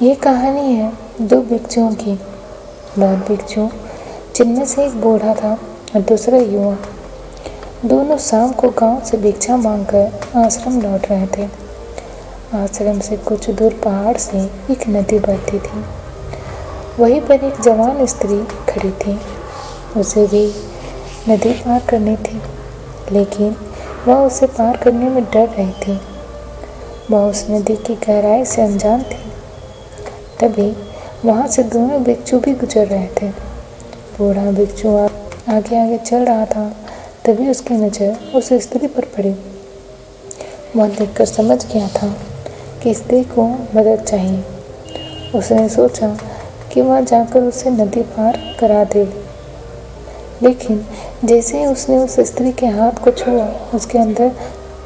ये कहानी है दो भिक्षुओं की। बहुत भिक्षु, जिनमें से एक बूढ़ा था और दूसरा युवा। दोनों शाम को गांव से भिक्षा मांगकर आश्रम लौट रहे थे। आश्रम से कुछ दूर पहाड़ से एक नदी बहती थी। वहीं पर एक जवान स्त्री खड़ी थी। उसे भी नदी पार करनी थी, लेकिन वह उसे पार करने में डर रही थी। वह उस नदी की गहराई से अनजान थी। तभी वहां से दोनों भिक्षु भी गुजर रहे थे। बूढ़ा भिक्षु आगे आगे चल रहा था। तभी उसकी नज़र उस स्त्री पर पड़ी। वह देखकर समझ गया था कि स्त्री को मदद चाहिए। उसने सोचा कि वह जाकर उसे नदी पार करा दे, लेकिन जैसे ही उसने उस स्त्री के हाथ को छुआ, उसके अंदर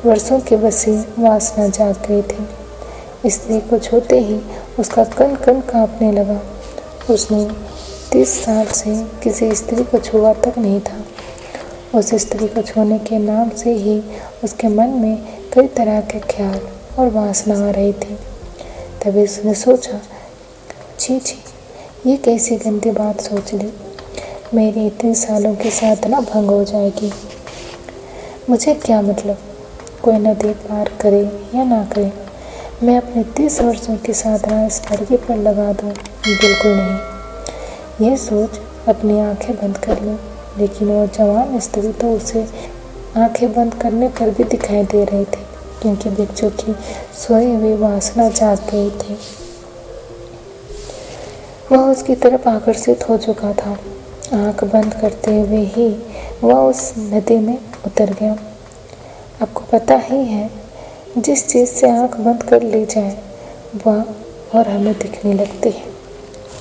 वर्षों की बसी वासना जाग गई थी। स्त्री को छूते ही उसका कण कण कांपने लगा। उसने 30 साल से किसी स्त्री को छुआ तक नहीं था। उस स्त्री को छूने के नाम से ही उसके मन में कई तरह के ख्याल और वासना आ रही थी। तभी उसने सोचा, छी छी, ये कैसी गंदी बात सोच ली। मेरी इतने सालों की साधना भंग हो जाएगी। मुझे क्या मतलब कोई नदी पार करे या ना करे। मैं अपने 30 वर्षों की साधना इस लड़के पर लगा दूं? बिल्कुल नहीं। यह सोच अपनी आंखें बंद कर ली, लेकिन वो जवान स्त्री तो उसे आंखें बंद करने पर भी दिखाई दे रही थी, क्योंकि भिक्षु की सोई हुई वासना जाग गई थी। वह उसकी तरफ आकर्षित हो चुका था। आंख बंद करते हुए ही वह उस नदी में उतर गया। आपको पता ही है, जिस चीज़ से आंख बंद कर ली जाए वह और हमें दिखने लगती है।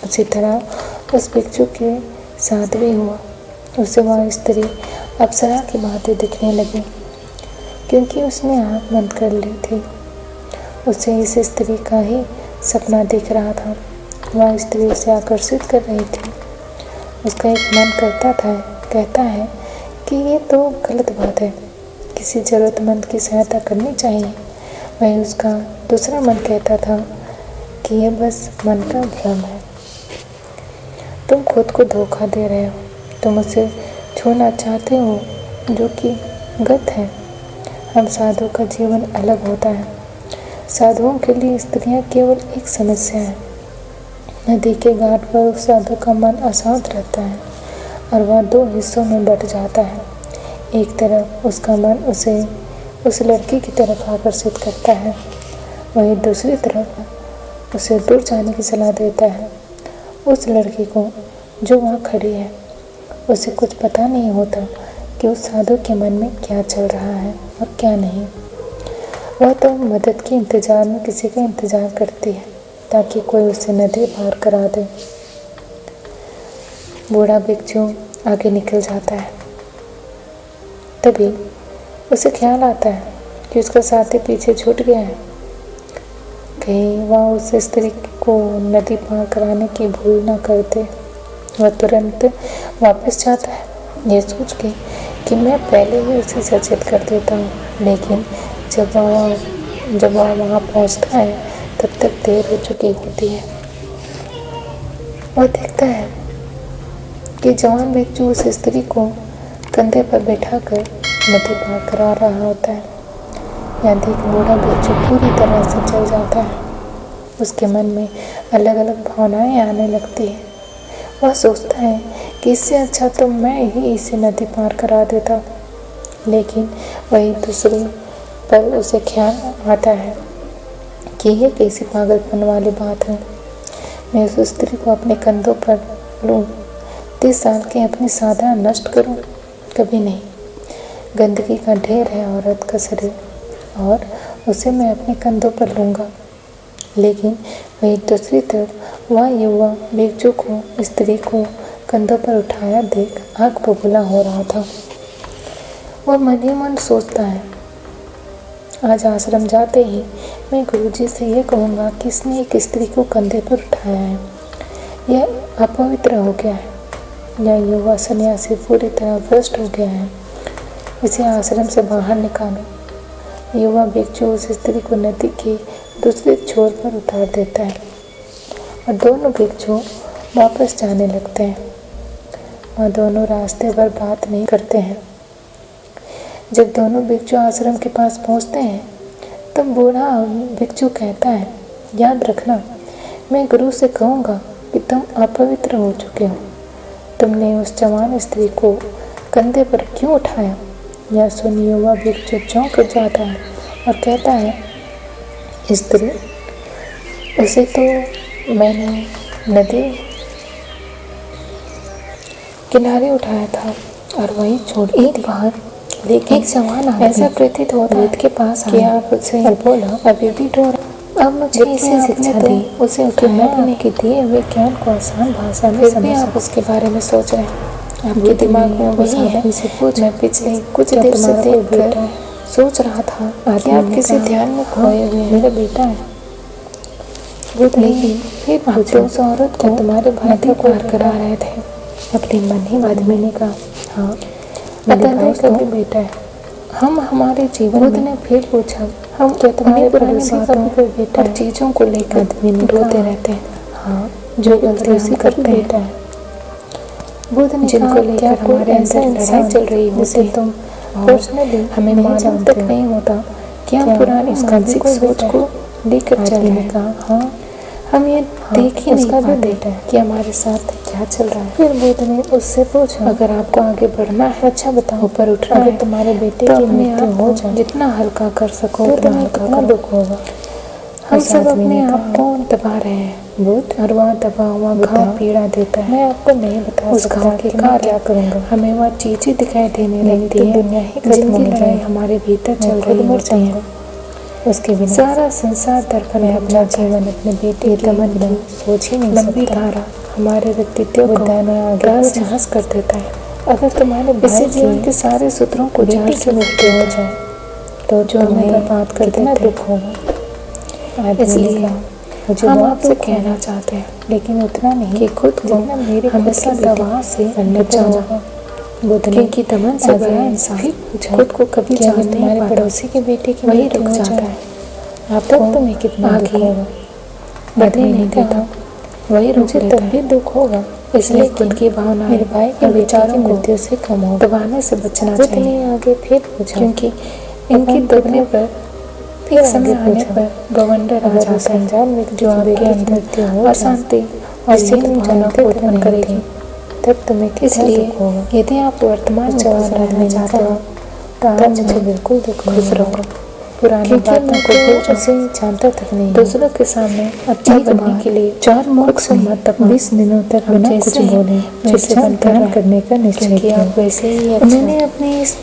उसी तरह उस भिक्षु के साथ भी हुआ। उसे वह स्त्री अप्सरा की बातें दिखने लगी, क्योंकि उसने आंख बंद कर ली थी। उसे इस स्त्री का ही सपना दिख रहा था। वह स्त्री उसे आकर्षित कर रही थी। उसका एक मन कहता है कि ये तो गलत बात है, किसी ज़रूरतमंद की सहायता करनी चाहिए। वहीं उसका दूसरा मन कहता था कि यह बस मन का भ्रम है। तुम खुद को धोखा दे रहे हो। तुम उसे छूना चाहते हो, जो कि गलत है। हम साधु का जीवन अलग होता है। साधुओं के लिए स्त्रियां केवल एक समस्या है। नदी के घाट पर उस साधु का मन अशांत रहता है और वह 2 हिस्सों में बट जाता है। एक तरफ उसका मन उसे उस लड़की की तरफ आकर्षित करता है, वहीं दूसरी तरफ उसे दूर जाने की सलाह देता है। उस लड़की को जो वहाँ खड़ी है, उसे कुछ पता नहीं होता कि उस साधु के मन में क्या चल रहा है और क्या नहीं। वह तो मदद के इंतजार में किसी का इंतजार करती है, ताकि कोई उसे नदी पार करा दे। बूढ़ा भिक्षु आगे निकल जाता है। तभी उसे ख्याल आता है कि उसका साथी पीछे छूट गया है। कहीं वह उस स्त्री को नदी पार कराने की भूल न कर दे। वह तुरंत वापस जाता है, ये सोच के कि मैं पहले ही उसे सचेत कर देता हूँ। लेकिन जब वह वहाँ पहुँचता है, तब तक देर हो चुकी होती है। वह देखता है कि जवान भिक्षु उस स्त्री को कंधे पर बैठाकर नदी पार करा रहा होता है। यहाँ देख बूढ़ा भिक्षु पूरी तरह से जल जाता है। उसके मन में अलग अलग भावनाएं आने लगती हैं। वह सोचता है कि इससे अच्छा तो मैं ही इसे नदी पार करा देता। लेकिन वही दूसरी पर उसे ख्याल आता है कि यह कैसी पागलपन वाली बात है। मैं उस स्त्री को अपने कंधों पर लूँ, 30 साल की अपनी साधना नष्ट करूँ? कभी नहीं। गंदगी का ढेर है औरत का शरीर और उसे मैं अपने कंधों पर लूँगा। लेकिन वही दूसरी तरफ वह युवा भिक्षु को स्त्री को कंधों पर उठाया देख आग बबूला हो रहा था। वह मन ही मन सोचता है, आज आश्रम जाते ही मैं गुरुजी से यह कहूँगा कि इसने एक स्त्री को कंधे पर उठाया है। यह अपवित्र हो गया है। यह युवा सन्यासी पूरी तरह भ्रष्ट हो गया है। इसे आश्रम से बाहर निकालो। युवा भिक्षु उस स्त्री को नदी के दूसरे छोर पर उतार देता है। और दोनों भिक्षु वापस जाने लगते हैं। वह दोनों रास्ते भर बात नहीं करते हैं। जब दोनों भिक्षु आश्रम के पास पहुंचते हैं तब बूढ़ा भिक्षु कहता है, याद रखना, मैं गुरु से कहूँगा कि तुम अपवित्र हो चुके हो। तुमने उस जवान स्त्री को कंधे पर क्यों उठाया? यह सुन युवा भिक्षु चौंक जाता है और कहता है, स्त्री, उसे तो मैंने नदी किनारे उठाया था और वहीं छोड़ एक बार। लेकिन एक जवान ऐसा प्रतीत होता है के पास कि आप उसे बोला, अभी भी रो रहा। अब मुझे इसे शिक्षा दी, उसे उठाने के दिए हुए ज्ञान को आसान भाषा में समझ। आप उसके बारे में सोच रहे हैं, आपके दिमाग में वही है। मैं पिछले कुछ देर से देखकर सोच रहा था कि आप किसी ध्यान में खोए हुए। मेरा बेटा है। लेकिन फिर आप उस औरत को तुम्हारे भाई को पार करा रहे थे। अपने मन ही आदमी ने कहा, हाँ मेरे भाई का भी बेटा है। हम हमारे जीवन ने फिर पूछा, हम क्या तुम्हारे पड़ोसी का भी बेटा और चीज़ों को लेकर आदमी ने रोते रहते हैं। हाँ, जो पड़ोसी का बेटा है। बुद्ध ने जिनको लेकर हमारे अंदर लड़ाई चल रही होती है, तुम पर्सनली हमें मालूम तक नहीं होता कि हम पुरानी मानसिक सोच को लेकर चल रहे हैं। हाँ, हम ये देख ही नहीं पाते कि हमारे साथ क्या चल रहा है। फिर बुद्ध ने उससे पूछा, अगर आपको आगे बढ़ना है, अच्छा बताओ, ऊपर उठना है, तुम्हारे बेटे की मृत्यु हो जाए, जितना हल्का कर सको उतना हल्का कर। दुख होगा। हम सब अपने आप को दबा रहे हैं बुद्ध, और वह दबा हुआ घाव पीड़ा देता है। मैं आपको नहीं बता उस घाव के कारण क्या करूँगा। हमें वह चीज़ें दिखाई देने लगती है, दुनिया ही खत्म हो जाए, हमारे भीतर चल रही होती है। उसके बिना सारा संसार दर्पण है। अपना जीवन अपने बेटे के मन में सोच ही नहीं। लंबी धारा हमारे व्यक्तित्व को रास कर देता है। अगर तुम्हारे इसी जीवन के सारे सूत्रों को जाड़ से मुक्ति हो जाए तो जो हमें बर्बाद कर देना दुख होगा। इसलिए मुझे हम आपसे कहना चाहते हैं, लेकिन उतना नहीं कि खुद को हमेशा दवा से बचाओ। क्योंकि दमन से बड़ा इंसान खुद को कभी जान नहीं पाता। पड़ोसी के बेटे की वही रुक जाता है। आप तब तुम्हें कितना दुख होगा, बढ़ने नहीं देता, वही रुक लेता है। तब भी दुख होगा। इसलिए खुद की भावना, मेरे भाई के विचारों को मृत्यु से कम हो, दबाने से बचना चाहिए। इतनी आगे फिर पूछा, क्योंकि इनकी दबने पर फिर समय आने पर बवंडर आ जाता है, जो आपके अंदर अशांति और भावना को उत्पन्न करेगी। तब तुम्हें इसलिए यदि आप वर्तमान में रहना चाहते हो तो आप मुझे बिल्कुल खुश रहो। पुरानी बातों को उसे जानता तक नहीं। दूसरों के सामने अच्छा बनने के लिए 4 मुख्य मत 20 दिनों तक बिना कुछ बोले ध्यान करने का निश्चय किया। वैसे ही मैंने अपने इस